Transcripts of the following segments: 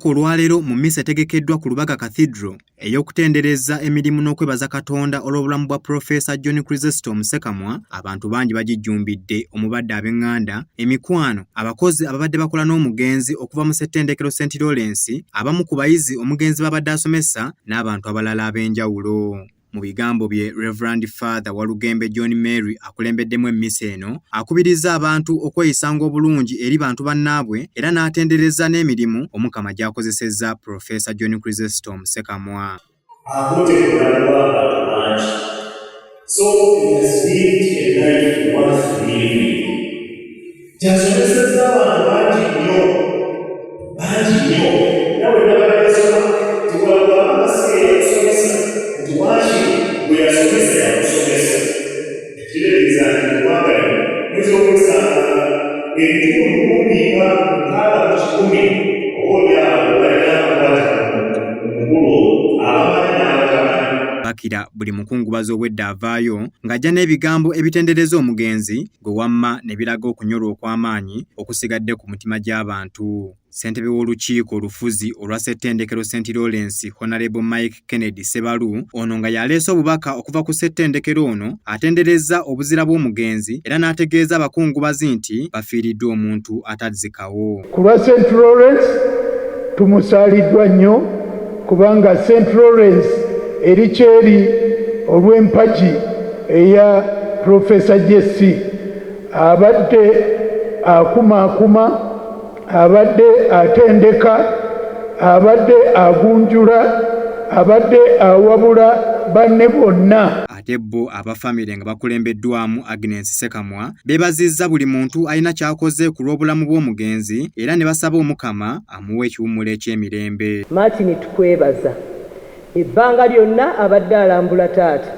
Olunaku olwaleero mu mmisa etegekeddwa ku Lubaga Cathedral ey'okutendereza emirimu n'okwebaza Katonda olw'obulamu bwa Profesa John Chrysostom Ssekamwa, abantu bangi bagijjumbidde omubadde ab'eŋŋanda, emikwano, abakozi ababadde bakola n'omugenzi okuva mu ssettendekero St. Lawrence, abamu ku bayizi omugenzi babadde asomesa n'abantu abalala ab'enjawulo. Mu bigambo bye, Reverend Father Walugembe John Mary akulembeddemu emmisa eno akubiriza abantu okweyisanga obulungi eri bantu bannaabwe era n'atendereza n'emirimu Omukama gy'akozesezza Profesa John Chrysostom Ssekamwa. So he has lived a life worth living. Gy'asomesezza abantu bangi nnyo nawe n'abalesoma tiwalwa amasiga yakusomesa nti waki bwe yasomesa yakusomesa ekitegeeza nti eggwanga muyinza okusanga ebitundu kumi nga mukaaga mu kikumi oboolyawo balina abakwata omukulu abamanyi n'abatamanyi. Bakira buli mukungubazi obwedda avaayo ng'ajja n'ebigambo ebitendereza omugenzi gwe wamma ne biraga okunyolwa okw'amaanyi okusigadde ku mutima gy'abantu. Ssentebe w'olukiiko olufuzi olwa ssettendekero St. Lawrence, Honorable Mike Kennedy Ssebalu, ono nga yaleese obubaka okuva ku ssettendekero ono atendereza obuzira bw'omugenzi era n'ategeeza abakungubazi nti bafiiriddwa omuntu atazzikawo. Ku lwa St. Lawrence tumusaaliddwa nnyo kubanga St. Lawrence eri kyeri olw'empagi eya Profesa Jesse abadde akumaakuma, abadde atendeka, abadde agunjula, abadde awabula banne bonna. Ate bo abafamire nga bakulembeddwamu Agnes Ssekamwa beebazizza buli muntu alina ky'akoze ku lw'obulamu bw'omugenzi era ne basaba Omukama amuwe ekiwummulo eky'emirembe. Martin tukwebaza ebbanga lyonna abadde alambula taata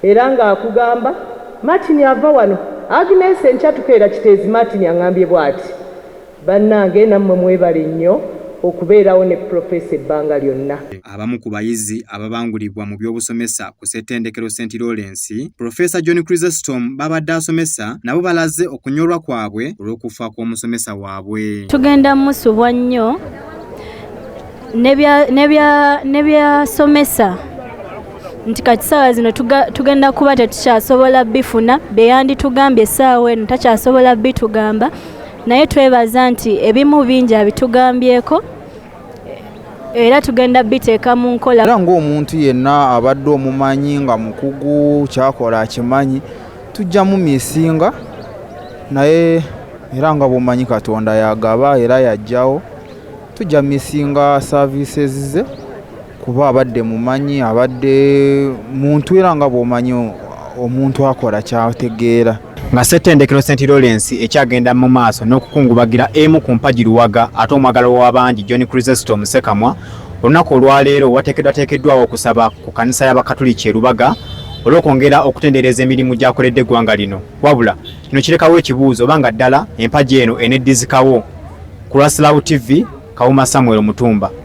era ng'akugamba Martin ava wano. Agnes enkya tukeera kiteezi Martin aŋŋambye bw'ati, bannange nammwe mwebale nnyo okubeerawo ne Profesa ebbanga lyonna. Abamu ku bayizi ababangulibwa mu by'obusomesa ku ssettendekero St. Lawrence, Profesa John Chrysostom babadde asomesa nabo balaze okunyolwa kwabwe olw'okufa kw'omusomesa waabwe. Tugenda musubwa nnyo ne byasomesa nti kati ssaawa zino tugenda kuba tetukyasobola bifuna, bye yanditugambye essaawa eno takyasobola bitugamba, naye twebaza nti ebimu bingi abitugambyeko era tugenda biteeka mu nkola. Era ng'omuntu yenna abadde omumanyi nga mukugu kyakola akimanyi tujja mu misinga naye era nga bw'omanyi Katonda yagaba era yajjawo tujja misinga services ze kuba abadde mumanyi abadde muntu era nga bw'omanyi omuntu akola kyategeera. Nga ssettendekero St. Lawrence ekyagenda mu maaso n'okukungubagira emu ku mpagi Luwaga ate omwagalo w'abangi John Chrysostom Ssekamwa, olunaku olwaleero wateekeddwateekeddwawo okusaba ku kkanisa y'Abakatuliki e Lubaga olw'okwongera okutendereza emirimu gy'akoledde eggwanga lino. Wabula kino kirekawo ekibuuzo oba nga ddala empagi eno eneddizikawo. Ku lwa Slavu TV, Kawuma Samuel Mutumba.